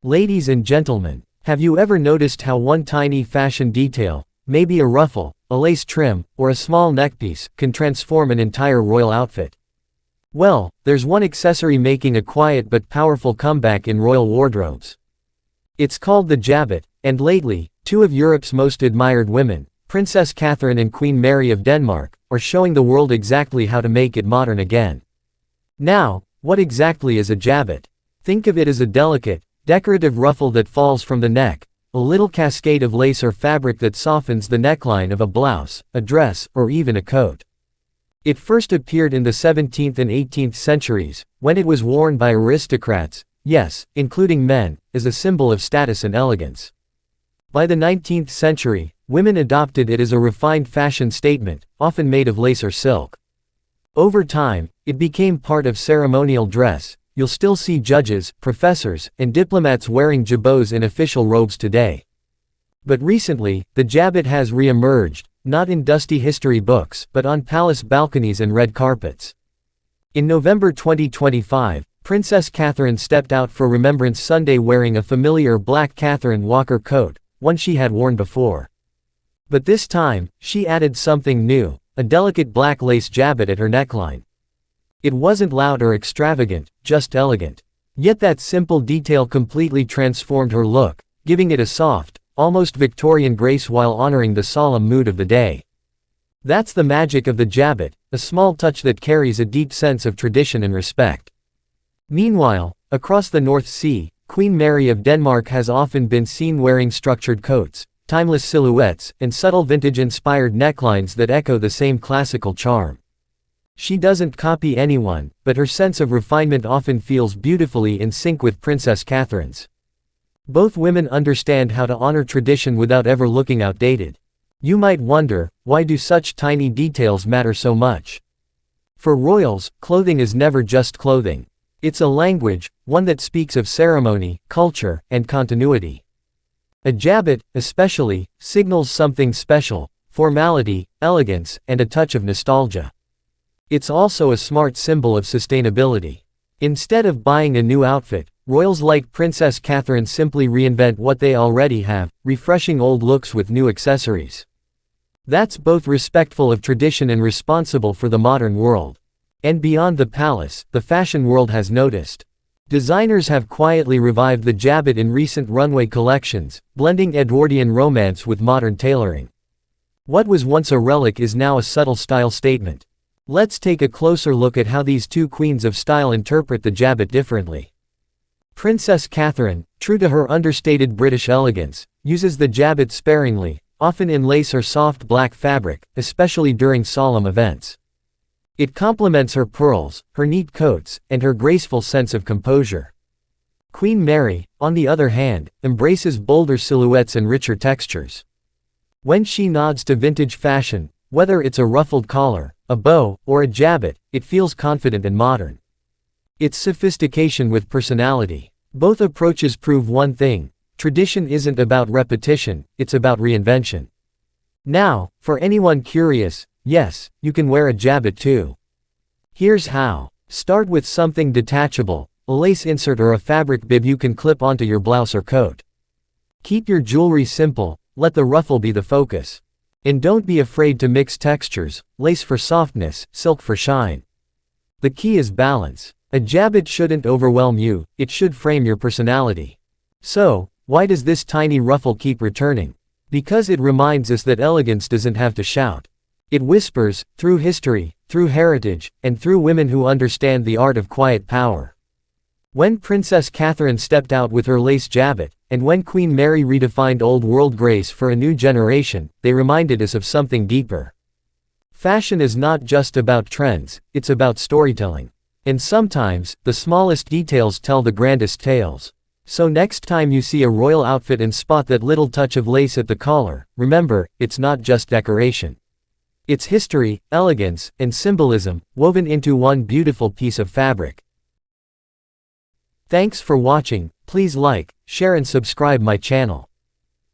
Ladies and gentlemen, have you ever noticed how one tiny fashion detail, maybe a ruffle, a lace trim, or a small neckpiece, can transform an entire royal outfit? Well, there's one accessory making a quiet but powerful comeback in royal wardrobes. It's called the Jabot, and lately, two of Europe's most admired women, Princess Catherine and Queen Mary of Denmark, are showing the world exactly how to make it modern again. Now, what exactly is a Jabot? Think of it as a delicate, decorative ruffle that falls from the neck, a little cascade of lace or fabric that softens the neckline of a blouse, a dress, or even a coat. It first appeared in the 17th and 18th centuries, when it was worn by aristocrats, yes, including men, as a symbol of status and elegance. By the 19th century, women adopted it as a refined fashion statement, often made of lace or silk. Over time, it became part of ceremonial dress. You'll still see judges, professors, and diplomats wearing jabots in official robes today. But recently, the Jabot has re-emerged, not in dusty history books, but on palace balconies and red carpets. In November 2025, Princess Catherine stepped out for Remembrance Sunday wearing a familiar black Catherine Walker coat, one she had worn before. But this time, she added something new, a delicate black lace jabot at her neckline. It wasn't loud or extravagant, just elegant. Yet that simple detail completely transformed her look, giving it a soft, almost Victorian grace while honoring the solemn mood of the day. That's the magic of the Jabot, a small touch that carries a deep sense of tradition and respect. Meanwhile, across the North Sea, Queen Mary of Denmark has often been seen wearing structured coats, timeless silhouettes, and subtle vintage-inspired necklines that echo the same classical charm. She doesn't copy anyone, but her sense of refinement often feels beautifully in sync with Princess Catherine's. Both women understand how to honor tradition without ever looking outdated. You might wonder, why do such tiny details matter so much? For royals, clothing is never just clothing. It's a language, one that speaks of ceremony, culture, and continuity. A jabot, especially, signals something special, formality, elegance, and a touch of nostalgia. It's also a smart symbol of sustainability. Instead of buying a new outfit, royals like Princess Catherine simply reinvent what they already have, refreshing old looks with new accessories. That's both respectful of tradition and responsible for the modern world. And beyond the palace, the fashion world has noticed. Designers have quietly revived the Jabot in recent runway collections, blending Edwardian romance with modern tailoring. What was once a relic is now a subtle style statement. Let's take a closer look at how these two queens of style interpret the Jabot differently. Princess Catherine, true to her understated British elegance, uses the Jabot sparingly, often in lace or soft black fabric, especially during solemn events. It complements her pearls, her neat coats, and her graceful sense of composure. Queen Mary, on the other hand, embraces bolder silhouettes and richer textures. When she nods to vintage fashion, whether it's a ruffled collar, a bow, or a jabot, it feels confident and modern. It's sophistication with personality. Both approaches prove one thing: tradition isn't about repetition, it's about reinvention. Now, for anyone curious, yes, you can wear a jabot too. Here's how. Start with something detachable, a lace insert or a fabric bib you can clip onto your blouse or coat. Keep your jewelry simple, let the ruffle be the focus. And don't be afraid to mix textures, lace for softness, silk for shine. The key is balance. A jabot shouldn't overwhelm you, it should frame your personality. So, why does this tiny ruffle keep returning? Because it reminds us that elegance doesn't have to shout. It whispers, through history, through heritage, and through women who understand the art of quiet power. When Princess Catherine stepped out with her lace jabot, and when Queen Mary redefined old-world grace for a new generation, they reminded us of something deeper. Fashion is not just about trends, it's about storytelling. And sometimes, the smallest details tell the grandest tales. So next time you see a royal outfit and spot that little touch of lace at the collar, remember, it's not just decoration. It's history, elegance, and symbolism, woven into one beautiful piece of fabric. Thanks for watching. Please like, share and subscribe my channel.